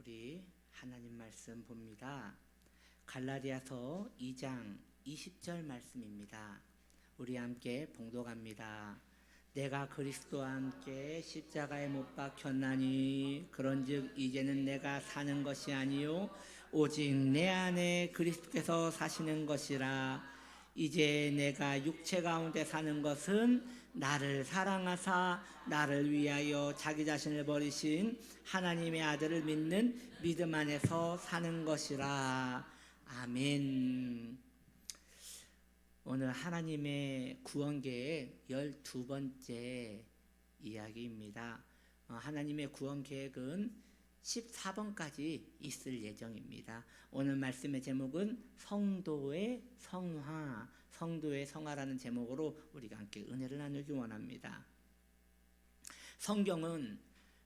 우리 하나님 말씀 봅니다. 갈라디아서 2장 20절 말씀입니다. 우리 함께 봉독합니다. 내가 그리스도와 함께 십자가에 못 박혔나니 그런즉 이제는 내가 사는 것이 아니요 오직 내 안에 그리스도께서 사시는 것이라. 이제 내가 육체 가운데 사는 것은 나를 사랑하사 나를 위하여 자기 자신을 버리신 하나님의 아들을 믿는 믿음 안에서 사는 것이라. 아멘. 오늘 하나님의 구원계획 12번째 이야기입니다. 하나님의 구원계획은 14번까지 있을 예정입니다. 오늘 말씀의 제목은 성도의 성화, 성도의 성화라는 제목으로 우리가 함께 은혜를 나누기 원합니다. 성경은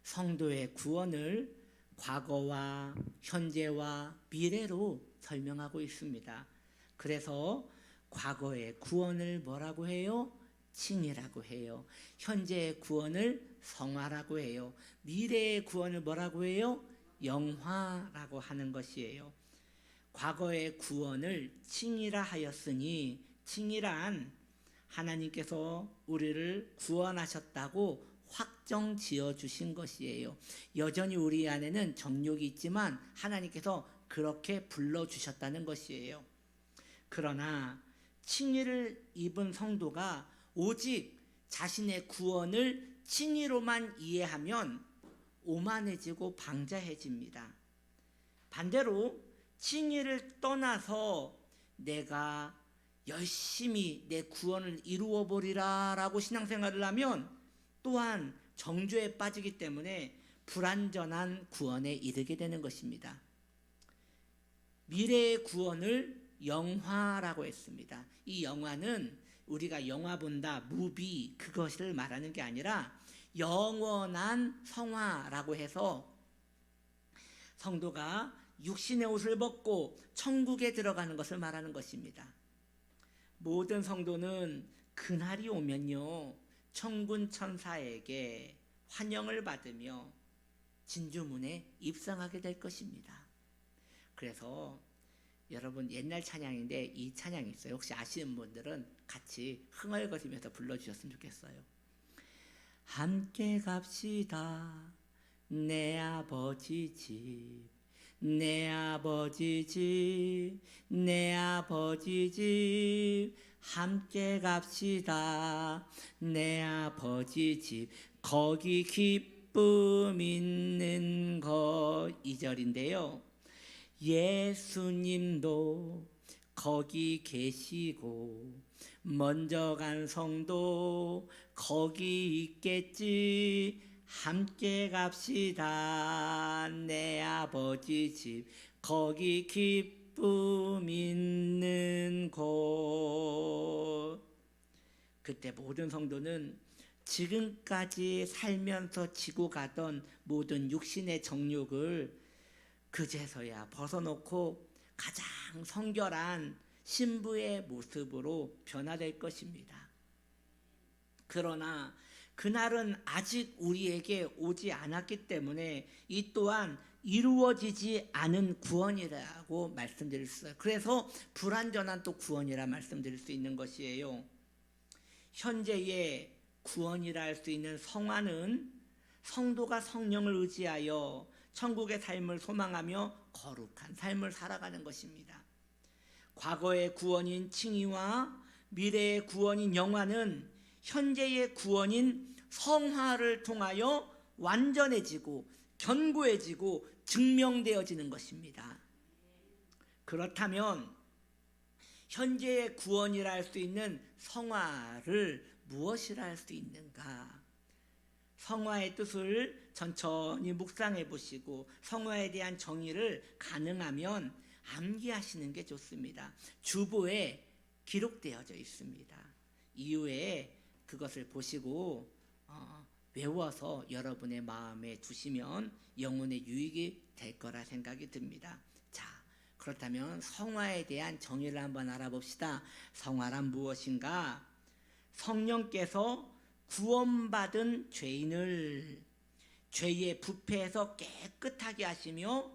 성도의 구원을 과거와 현재와 미래로 설명하고 있습니다. 그래서 과거의 구원을 뭐라고 해요? 칭이라고 해요. 현재의 구원을 성화라고 해요. 미래의 구원을 뭐라고 해요? 영화라고 하는 것이에요. 과거의 구원을 칭이라 하였으니, 칭이란 하나님께서 우리를 구원하셨다고 확정 지어 주신 것이에요. 여전히 우리 안에는 정욕이 있지만 하나님께서 그렇게 불러주셨다는 것이에요. 그러나 칭의를 입은 성도가 오직 자신의 구원을 칭의로만 이해하면 오만해지고 방자해집니다. 반대로 칭의를 떠나서 내가 열심히 내 구원을 이루어 보리라 라고 신앙생활을 하면 또한 정죄에 빠지기 때문에 불완전한 구원에 이르게 되는 것입니다. 미래의 구원을 영화라고 했습니다. 이 영화는 우리가 영화 본다, 무비, 그것을 말하는 게 아니라 영원한 성화라고 해서 성도가 육신의 옷을 벗고 천국에 들어가는 것을 말하는 것입니다. 모든 성도는 그날이 오면요, 천군 천사에게 환영을 받으며 진주문에 입성하게 될 것입니다. 그래서 여러분, 옛날 찬양인데 이 찬양이 있어요. 혹시 아시는 분들은 같이 흥얼거리면서 불러주셨으면 좋겠어요. 함께 갑시다 내 아버지 집, 내 아버지 집, 내 아버지 집, 함께 갑시다 내 아버지 집, 거기 기쁨 있는 것. 2절인데요 예수님도 거기 계시고 먼저 간 성도 거기 있겠지. 함께 갑시다 내 아버지 집, 거기 기쁨 있는 곳. 그때 모든 성도는 지금까지 살면서 지고 가던 모든 육신의 정욕을 그제서야 벗어놓고 가장 성결한 신부의 모습으로 변화될 것입니다. 그러나 그날은 아직 우리에게 오지 않았기 때문에 이 또한 이루어지지 않은 구원이라고 말씀드릴 수 있어요. 그래서 불완전한 또 구원이라 말씀드릴 수 있는 것이에요. 현재의 구원이라 할 수 있는 성화는 성도가 성령을 의지하여 천국의 삶을 소망하며 거룩한 삶을 살아가는 것입니다. 과거의 구원인 칭의와 미래의 구원인 영화는 현재의 구원인 성화를 통하여 완전해지고 견고해지고 증명되어지는 것입니다. 그렇다면 현재의 구원이라 할 수 있는 성화를 무엇이라 할 수 있는가? 성화의 뜻을 천천히 묵상해 보시고 성화에 대한 정의를 가능하면 암기하시는 게 좋습니다. 주보에 기록되어져 있습니다. 이후에 그것을 보시고 외워서 여러분의 마음에 두시면 영혼의 유익이 될 거라 생각이 듭니다. 자, 그렇다면 성화에 대한 정의를 한번 알아봅시다. 성화란 무엇인가? 성령께서 구원받은 죄인을 죄의 부패에서 깨끗하게 하시며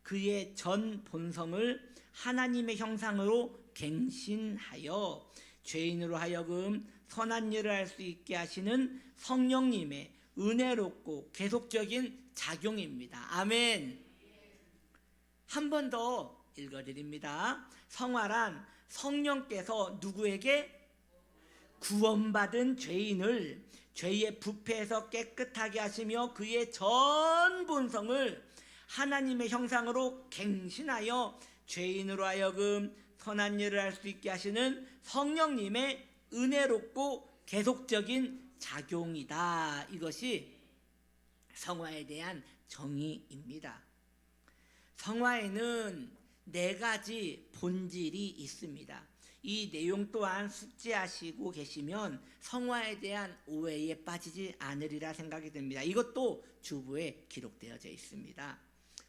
그의 전 본성을 하나님의 형상으로 갱신하여 죄인으로 하여금 선한 일을 할 수 있게 하시는 성령님의 은혜롭고 계속적인 작용입니다. 아멘. 한 번 더 읽어드립니다. 성화란 성령께서 누구에게? 구원받은 죄인을 죄의 부패에서 깨끗하게 하시며 그의 전 본성을 하나님의 형상으로 갱신하여 죄인으로 하여금 선한 일을 할 수 있게 하시는 성령님의 은혜롭고 계속적인 작용이다. 이것이 성화에 대한 정의입니다. 성화에는 4가지 본질이 있습니다. 이 내용 또한 숙지하시고 계시면 성화에 대한 오해에 빠지지 않으리라 생각이 듭니다. 이것도 주부에 기록되어져 있습니다.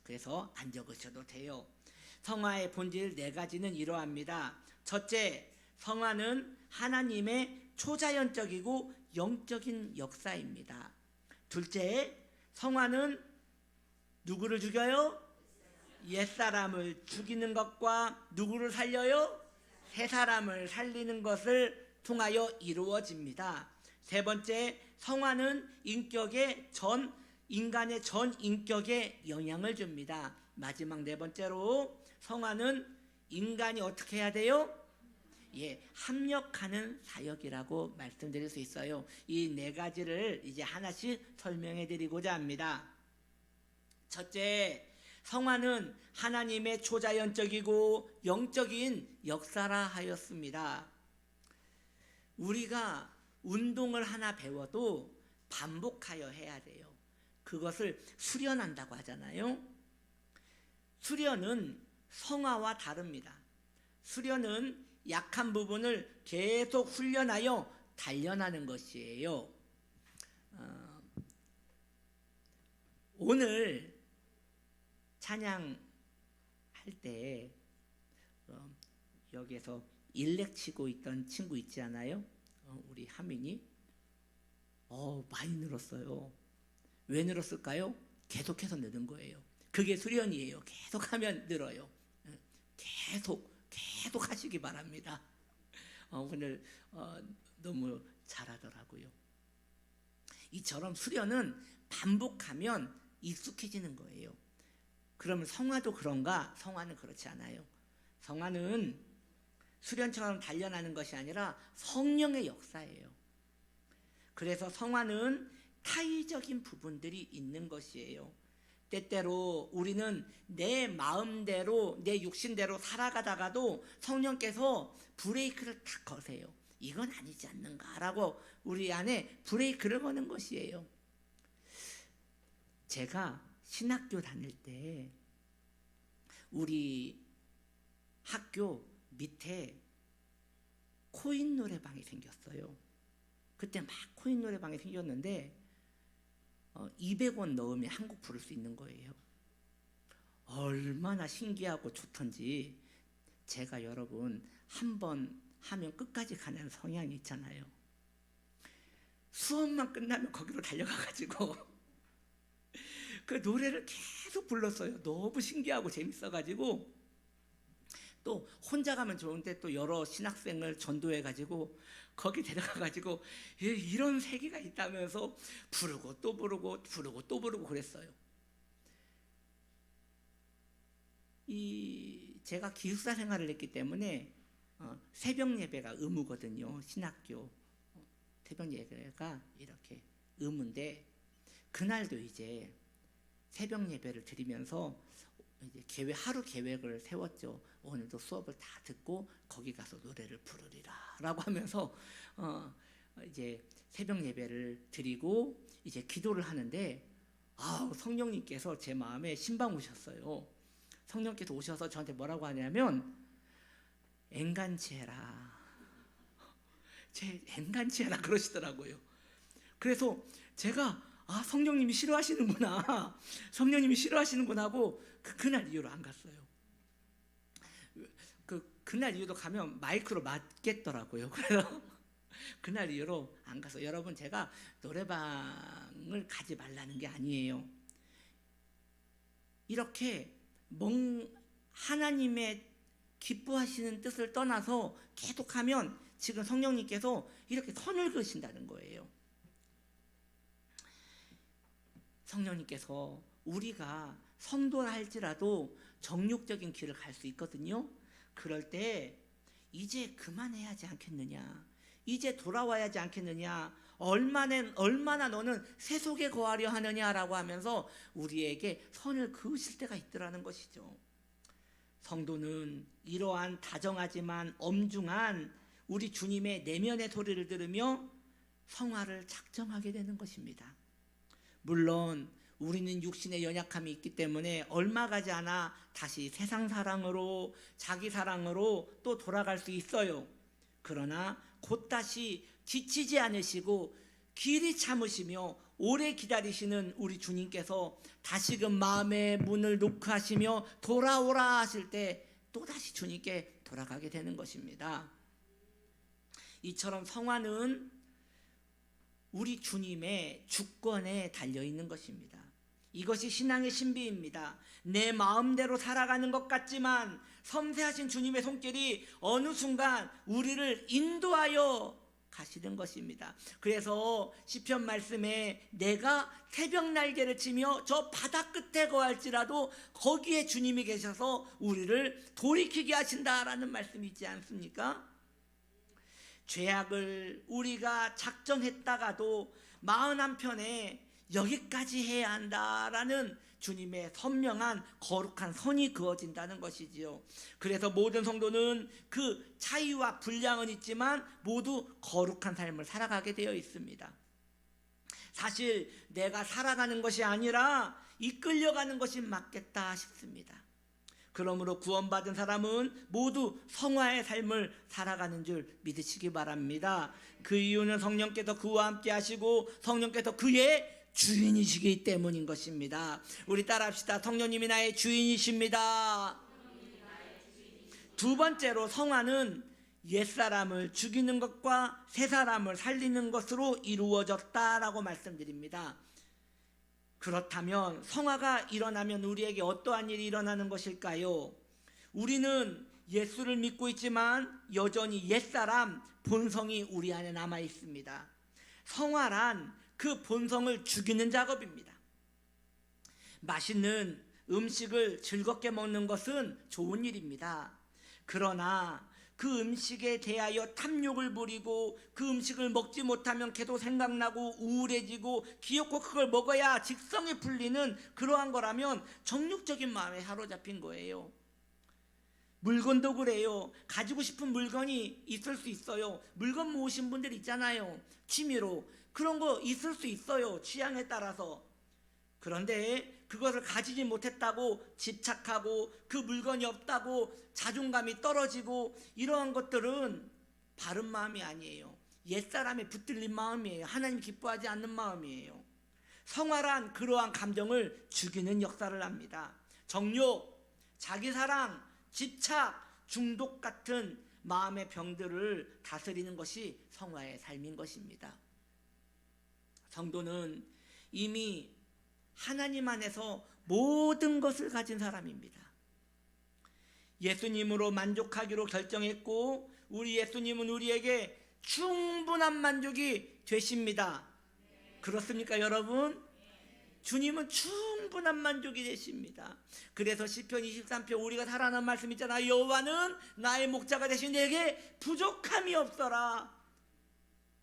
그래서 안 적으셔도 돼요. 성화의 본질 4가지는 이러합니다. 첫째, 성화는 하나님의 초자연적이고 영적인 역사입니다. 둘째, 성화는 누구를 죽여요? 옛사람을 죽이는 것과 누구를 살려요? 새사람을 살리는 것을 통하여 이루어집니다. 세 번째, 성화는 인간의 전 인격에 영향을 줍니다. 마지막 4번째로 성화는 인간이 어떻게 해야 돼요? 합력하는 사역이라고 말씀드릴 수 있어요. 이 4가지를 이제 하나씩 설명해 드리고자 합니다. 첫째, 성화는 하나님의 초자연적이고 영적인 역사라 하였습니다. 우리가 운동을 하나 배워도 반복하여 해야 돼요. 그것을 수련한다고 하잖아요. 수련은 성화와 다릅니다. 수련은 약한 부분을 계속 훈련하여 단련하는 것이에요. 오늘 찬양할 때 여기에서 일렉 치고 있던 친구 있지 않아요? 우리 하민이 많이 늘었어요. 왜 늘었을까요? 계속해서 느는 거예요. 그게 수련이에요. 계속하면 늘어요. 계속 하시기 바랍니다. 오늘 너무 잘하더라고요. 이처럼 수련은 반복하면 익숙해지는 거예요. 그러면 성화도 그런가? 성화는 그렇지 않아요. 성화는 수련처럼 단련하는 것이 아니라 성령의 역사예요. 그래서 성화는 타의적인 부분들이 있는 것이에요. 때때로 우리는 내 마음대로 내 육신대로 살아가다가도 성령께서 브레이크를 탁 거세요. 이건 아니지 않는가라고 우리 안에 브레이크를 거는 것이에요. 제가 신학교 다닐 때 우리 학교 밑에 코인 노래방이 생겼어요. 그때 막 코인 노래방이 생겼는데 200원 넣으면 한 곡 부를 수 있는 거예요. 얼마나 신기하고 좋던지. 제가 여러분 한 번 하면 끝까지 가는 성향이 있잖아요. 수업만 끝나면 거기로 달려가가지고 그 노래를 계속 불렀어요. 너무 신기하고 재밌어가지고. 또 혼자 가면 좋은데 또 여러 신학생을 전도해가지고 거기 데려가가지고 이런 세계가 있다면서 부르고 또 부르고 또 부르고 그랬어요. 제가 기숙사 생활을 했기 때문에 새벽 예배가 의무거든요. 신학교 새벽 예배가 이렇게 의무인데, 그날도 이제 새벽 예배를 드리면서 이제 하루 계획을 세웠죠. 오늘도 수업을 다 듣고 거기 가서 노래를 부르리라라고 하면서 이제 새벽 예배를 드리고 이제 기도를 하는데 성령님께서 제 마음에 신방 오셨어요. 성령께서 오셔서 저한테 뭐라고 하냐면 엔간치 해라. 엔간치 해라 그러시더라고요. 그래서 제가 성령님이 싫어하시는구나. 성령님이 싫어하시는구나 하고 그날 이후로 안 갔어요. 그날 이후로 가면 마이크로 맞겠더라고요. 그래서 그날 이후로 안 가서 여러분 제가 노래방을 가지 말라는 게 아니에요. 이렇게 하나님의 기뻐하시는 뜻을 떠나서 계속하면 지금 성령님께서 이렇게 선을 그으신다는 거예요. 성령님께서 우리가 성도라 할지라도 정욕적인 길을 갈 수 있거든요. 그럴 때 이제 그만해야 하지 않겠느냐, 이제 돌아와야 하지 않겠느냐, 얼마나 너는 세속에 거하려 하느냐라고 하면서 우리에게 선을 그으실 때가 있더라는 것이죠. 성도는 이러한 다정하지만 엄중한 우리 주님의 내면의 소리를 들으며 성화를 작정하게 되는 것입니다. 물론 우리는 육신의 연약함이 있기 때문에 얼마 가지 않아 다시 세상 사랑으로, 자기 사랑으로 또 돌아갈 수 있어요. 그러나 곧 다시 지치지 않으시고 길이 참으시며 오래 기다리시는 우리 주님께서 다시금 마음의 문을 노크하시며 돌아오라 하실 때 또다시 주님께 돌아가게 되는 것입니다. 이처럼 성화는 우리 주님의 주권에 달려있는 것입니다. 이것이 신앙의 신비입니다. 내 마음대로 살아가는 것 같지만 섬세하신 주님의 손길이 어느 순간 우리를 인도하여 가시는 것입니다. 그래서 시편 말씀에 내가 새벽 날개를 치며 저 바다 끝에 거할지라도 거기에 주님이 계셔서 우리를 돌이키게 하신다라는 말씀이 있지 않습니까? 죄악을 우리가 작정했다가도 마음 한편에 여기까지 해야 한다라는 주님의 선명한 거룩한 선이 그어진다는 것이지요. 그래서 모든 성도는 그 차이와 분량은 있지만 모두 거룩한 삶을 살아가게 되어 있습니다. 사실 내가 살아가는 것이 아니라 이끌려가는 것이 맞겠다 싶습니다. 그러므로 구원받은 사람은 모두 성화의 삶을 살아가는 줄 믿으시기 바랍니다. 그 이유는 성령께서 그와 함께 하시고 성령께서 그의 주인이시기 때문인 것입니다. 우리 따라합시다. 성령님이 나의 주인이십니다. 두 번째로 성화는 옛사람을 죽이는 것과 새사람을 살리는 것으로 이루어졌다라고 말씀드립니다. 그렇다면 성화가 일어나면 우리에게 어떠한 일이 일어나는 것일까요? 우리는 예수를 믿고 있지만 여전히 옛사람 본성이 우리 안에 남아 있습니다. 성화란 그 본성을 죽이는 작업입니다. 맛있는 음식을 즐겁게 먹는 것은 좋은 일입니다. 그러나 그 음식에 대하여 탐욕을 부리고 그 음식을 먹지 못하면 계속 생각나고 우울해지고 기어코 그걸 먹어야 직성이 풀리는 그러한 거라면 정욕적인 마음에 사로잡힌 거예요. 물건도 그래요. 가지고 싶은 물건이 있을 수 있어요. 물건 모으신 분들 있잖아요. 취미로 그런 거 있을 수 있어요. 취향에 따라서. 그런데 그것을 가지지 못했다고 집착하고 그 물건이 없다고 자존감이 떨어지고 이러한 것들은 바른 마음이 아니에요. 옛사람에 붙들린 마음이에요. 하나님 기뻐하지 않는 마음이에요. 성화란 그러한 감정을 죽이는 역사를 합니다. 정욕, 자기사랑, 집착, 중독 같은 마음의 병들을 다스리는 것이 성화의 삶인 것입니다. 성도는 이미 하나님 안에서 모든 것을 가진 사람입니다. 예수님으로 만족하기로 결정했고 우리 예수님은 우리에게 충분한 만족이 되십니다. 그렇습니까 여러분? 주님은 충분한 만족이 되십니다. 그래서 시편 23편 우리가 잘 아는 말씀 있잖아요. 여호와는 나의 목자가 되신 내게 부족함이 없어라.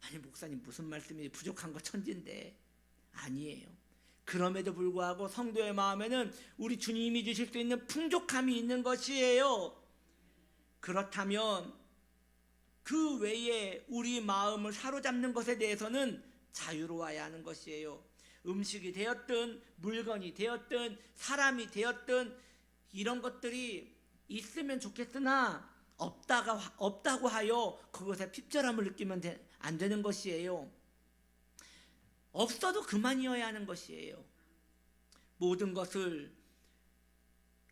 아니 목사님 무슨 말씀이 부족한 거 천진데. 아니에요. 그럼에도 불구하고 성도의 마음에는 우리 주님이 주실 수 있는 풍족함이 있는 것이에요. 그렇다면 그 외에 우리 마음을 사로잡는 것에 대해서는 자유로워야 하는 것이에요. 음식이 되었든 물건이 되었든 사람이 되었든 이런 것들이 있으면 좋겠으나 없다고 하여 그것에 핍절함을 느끼면 안 되는 것이에요. 없어도 그만이어야 하는 것이에요. 모든 것을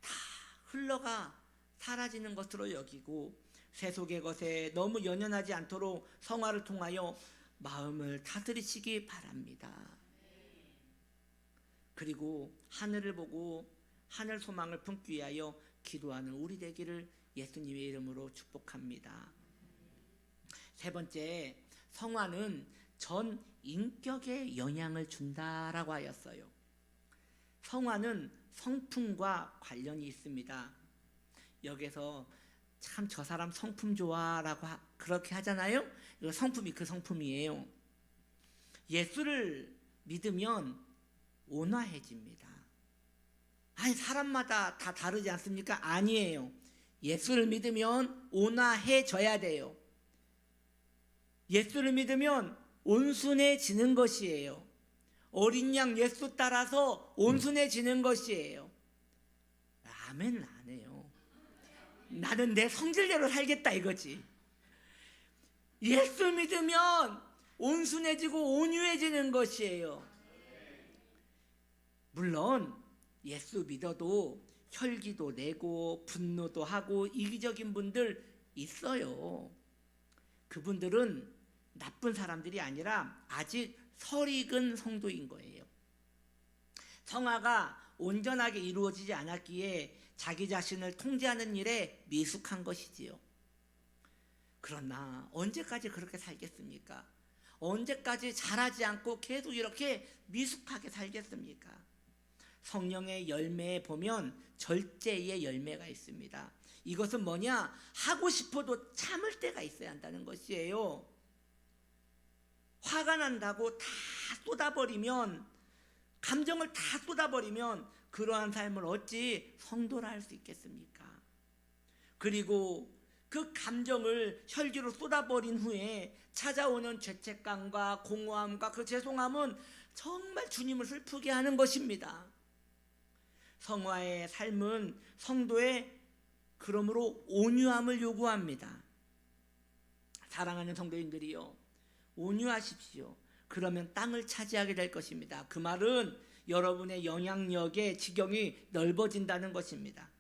다 흘러가 사라지는 것으로 여기고 세속의 것에 너무 연연하지 않도록 성화를 통하여 마음을 다스리시기 바랍니다. 그리고 하늘을 보고 하늘 소망을 품기 위하여 기도하는 우리 되기를 예수님의 이름으로 축복합니다. 세 번째, 성화는 전 인격에 영향을 준다라고 하였어요. 성화는 성품과 관련이 있습니다. 여기서 참 저 사람 성품 좋아라고 그렇게 하잖아요. 이거 성품이 그 성품이에요. 예수를 믿으면 온화해집니다. 아니, 사람마다 다 다르지 않습니까? 아니에요. 예수를 믿으면 온화해져야 돼요. 예수를 믿으면 온순해지는 것이에요. 어린 양 예수 따라서 온순해지는 것이에요. 아멘 안 해요. 나는 내 성질대로 살겠다 이거지. 예수 믿으면 온순해지고 온유해지는 것이에요. 물론 예수 믿어도 혈기도 내고 분노도 하고 이기적인 분들 있어요. 그분들은 나쁜 사람들이 아니라 아직 설익은 성도인 거예요. 성화가 온전하게 이루어지지 않았기에 자기 자신을 통제하는 일에 미숙한 것이지요. 그러나 언제까지 그렇게 살겠습니까? 언제까지 잘하지 않고 계속 이렇게 미숙하게 살겠습니까? 성령의 열매에 보면 절제의 열매가 있습니다. 이것은 뭐냐? 하고 싶어도 참을 때가 있어야 한다는 것이에요. 화가 난다고 다 쏟아버리면, 감정을 다 쏟아버리면 그러한 삶을 어찌 성도라 할 수 있겠습니까? 그리고 그 감정을 혈기로 쏟아버린 후에 찾아오는 죄책감과 공허함과 그 죄송함은 정말 주님을 슬프게 하는 것입니다. 성화의 삶은 성도의 그러므로 온유함을 요구합니다. 사랑하는 성도인들이요, 온유하십시오. 그러면 땅을 차지하게 될 것입니다. 그 말은 여러분의 영향력의 지경이 넓어진다는 것입니다.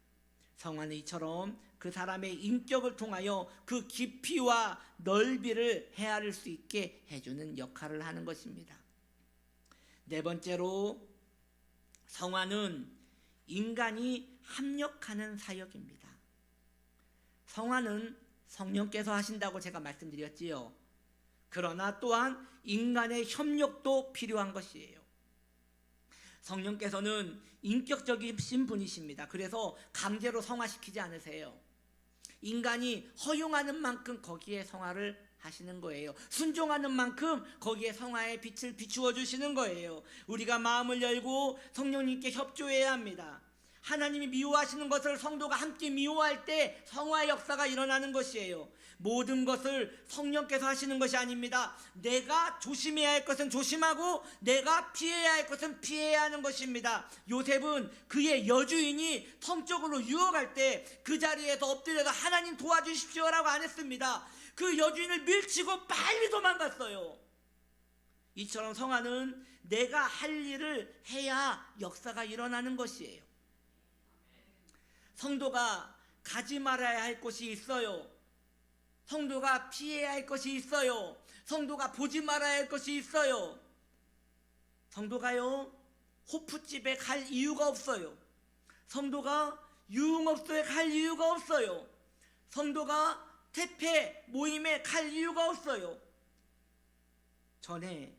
성화는 이처럼 그 사람의 인격을 통하여 그 깊이와 넓이를 헤아릴 수 있게 해주는 역할을 하는 것입니다. 네 번째로, 성화는 인간이 합력하는 사역입니다. 성화는 성령께서 하신다고 제가 말씀드렸지요. 그러나 또한 인간의 협력도 필요한 것이에요. 성령께서는 인격적이신 분이십니다. 그래서 강제로 성화시키지 않으세요. 인간이 허용하는 만큼 거기에 성화를 하시는 거예요. 순종하는 만큼 거기에 성화의 빛을 비추어 주시는 거예요. 우리가 마음을 열고 성령님께 협조해야 합니다. 하나님이 미워하시는 것을 성도가 함께 미워할 때 성화의 역사가 일어나는 것이에요. 모든 것을 성령께서 하시는 것이 아닙니다. 내가 조심해야 할 것은 조심하고 내가 피해야 할 것은 피해야 하는 것입니다. 요셉은 그의 여주인이 성적으로 유혹할 때 그 자리에서 엎드려서 하나님 도와주십시오라고 안 했습니다. 그 여주인을 밀치고 빨리 도망갔어요. 이처럼 성화는 내가 할 일을 해야 역사가 일어나는 것이에요. 성도가 가지 말아야 할 것이 있어요. 성도가 피해야 할 것이 있어요. 성도가 보지 말아야 할 것이 있어요. 성도가요, 호프집에 갈 이유가 없어요. 성도가 유흥업소에 갈 이유가 없어요. 성도가 태폐 모임에 갈 이유가 없어요. 전에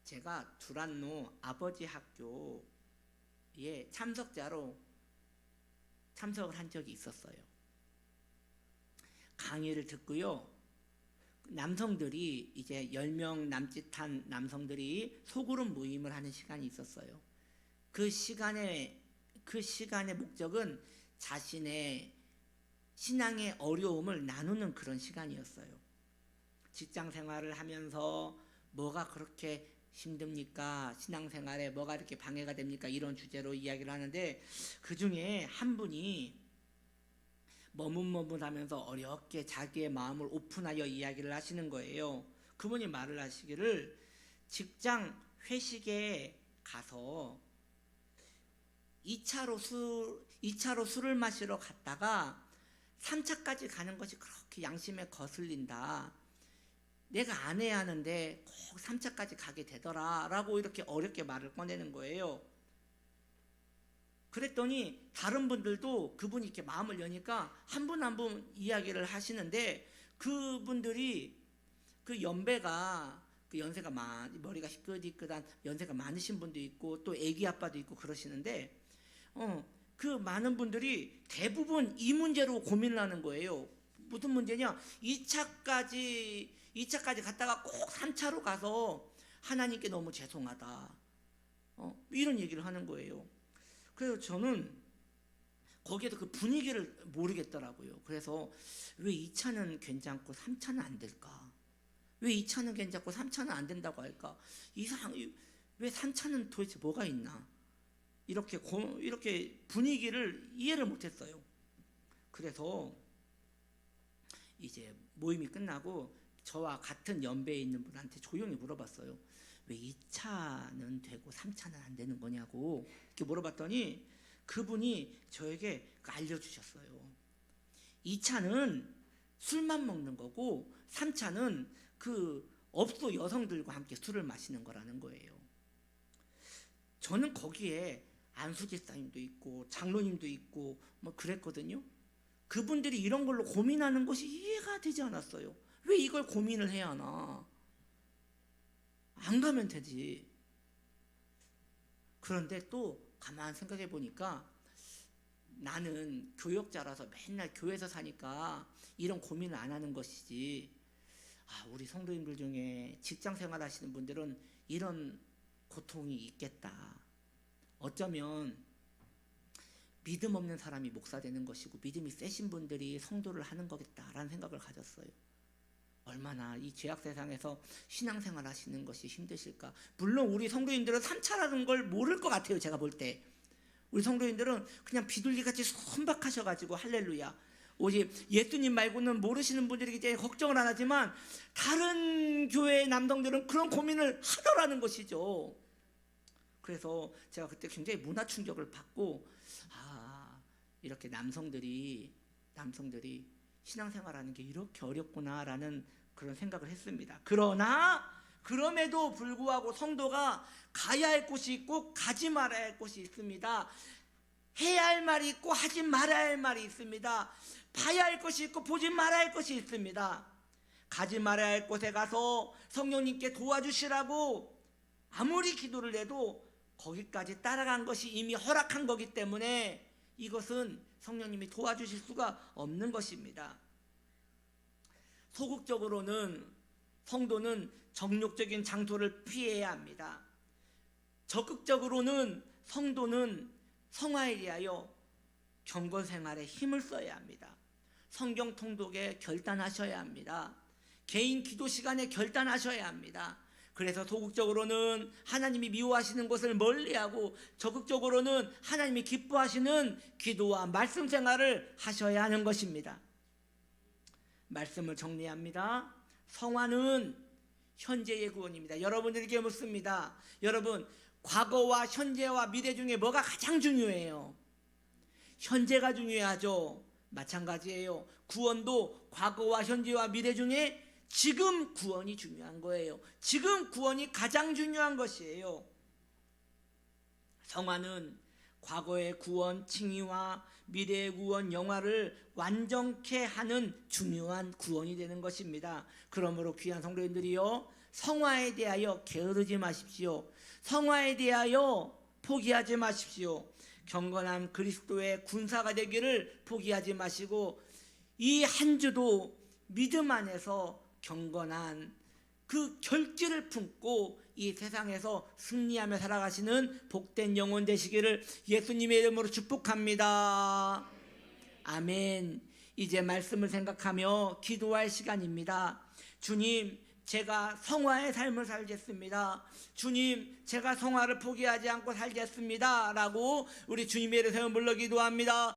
제가 두란노 아버지 학교에 참석자로 참석을 한 적이 있었어요. 강의를 듣고요, 남성들이 이제 10명 남짓한 남성들이 소그룹 모임을 하는 시간이 있었어요. 그 시간의 목적은 자신의 신앙의 어려움을 나누는 그런 시간이었어요. 직장 생활을 하면서 뭐가 그렇게 힘듭니까? 신앙생활에 뭐가 이렇게 방해가 됩니까? 이런 주제로 이야기를 하는데, 그 중에 한 분이 머뭇머뭇하면서 어렵게 자기의 마음을 오픈하여 이야기를 하시는 거예요. 그분이 말을 하시기를, 직장 회식에 가서 2차로 술을 마시러 갔다가 3차까지 가는 것이 그렇게 양심에 거슬린다. 내가 안 해야 하는데 꼭 3차까지 가게 되더라 라고 이렇게 어렵게 말을 꺼내는 거예요. 그랬더니 다른 분들도 그분이 이렇게 마음을 여니까 한 분 한 분 이야기를 하시는데, 그분들이 그 연배가 연세가 머리가 희끗희끗한 연세가 많으신 분도 있고 또 애기 아빠도 있고 그러시는데, 그 많은 분들이 대부분 이 문제로 고민을 하는 거예요. 무슨 문제냐? 2차까지 갔다가 꼭 3차로 가서 하나님께 너무 죄송하다, 이런 얘기를 하는 거예요. 그래서 저는 거기에도 그 분위기를 모르겠더라고요. 그래서 왜 2차는 괜찮고 3차는 안 될까? 왜 2차는 괜찮고 3차는 안 된다고 할까? 왜 3차는 도대체 뭐가 있나? 이렇게 분위기를 이해를 못했어요. 그래서 이제 모임이 끝나고 저와 같은 연배에 있는 분한테 조용히 물어봤어요. 왜 2차는 되고 3차는 안 되는 거냐고 이렇게 물어봤더니 그분이 저에게 알려주셨어요. 2차는 술만 먹는 거고 3차는 그 업소 여성들과 함께 술을 마시는 거라는 거예요. 저는 거기에 안수집사님도 있고 장로님도 있고 뭐 그랬거든요. 그분들이 이런 걸로 고민하는 것이 이해가 되지 않았어요. 왜 이걸 고민을 해야 하나? 안 가면 되지. 그런데 또 가만 생각해 보니까 나는 교역자라서 맨날 교회에서 사니까 이런 고민을 안 하는 것이지, 우리 성도님들 중에 직장 생활 하시는 분들은 이런 고통이 있겠다. 어쩌면 믿음 없는 사람이 목사 되는 것이고 믿음이 세신 분들이 성도를 하는 거겠다라는 생각을 가졌어요. 얼마나 이 죄악 세상에서 신앙생활 하시는 것이 힘드실까. 물론 우리 성도님들은 3차라는 걸 모를 것 같아요. 제가 볼 때 우리 성도님들은 그냥 비둘기같이 순박하셔가지고 할렐루야, 오직 예수님 말고는 모르시는 분들이기 때문에 걱정을 안 하지만 다른 교회의 남성들은 그런 고민을 하더라는 것이죠. 그래서 제가 그때 굉장히 문화 충격을 받고, 이렇게 남성들이 신앙생활하는 게 이렇게 어렵구나라는 그런 생각을 했습니다. 그럼에도 불구하고 성도가 가야 할 곳이 있고 가지 말아야 할 곳이 있습니다. 해야 할 말이 있고 하지 말아야 할 말이 있습니다. 봐야 할 것이 있고 보지 말아야 할 것이 있습니다. 가지 말아야 할 곳에 가서 성령님께 도와주시라고 아무리 기도를 해도 거기까지 따라간 것이 이미 허락한 거기 때문에 이것은 성령님이 도와주실 수가 없는 것입니다. 소극적으로는 성도는 정욕적인 장소를 피해야 합니다. 적극적으로는 성도는 성화에 대하여 경건 생활에 힘을 써야 합니다. 성경 통독에 결단하셔야 합니다. 개인 기도 시간에 결단하셔야 합니다. 그래서 소극적으로는 하나님이 미워하시는 것을 멀리하고 적극적으로는 하나님이 기뻐하시는 기도와 말씀 생활을 하셔야 하는 것입니다. 말씀을 정리합니다. 성화는 현재의 구원입니다. 여러분들에게 묻습니다. 여러분, 과거와 현재와 미래 중에 뭐가 가장 중요해요? 현재가 중요하죠. 마찬가지예요. 구원도 과거와 현재와 미래 중에 지금 구원이 중요한 거예요. 지금 구원이 가장 중요한 것이에요. 성화는 과거의 구원 칭의와 미래의 구원 영화를 완전케 하는 중요한 구원이 되는 것입니다. 그러므로 귀한 성도님들이요, 성화에 대하여 게으르지 마십시오. 성화에 대하여 포기하지 마십시오. 경건한 그리스도의 군사가 되기를 포기하지 마시고 이 한 주도 믿음 안에서 경건한 그 결기를 품고 이 세상에서 승리하며 살아가시는 복된 영혼 되시기를 예수님의 이름으로 축복합니다. 아멘. 이제 말씀을 생각하며 기도할 시간입니다. 주님, 제가 성화의 삶을 살겠습니다. 주님, 제가 성화를 포기하지 않고 살겠습니다 라고 우리 주님의 이름으로 불러 기도합니다.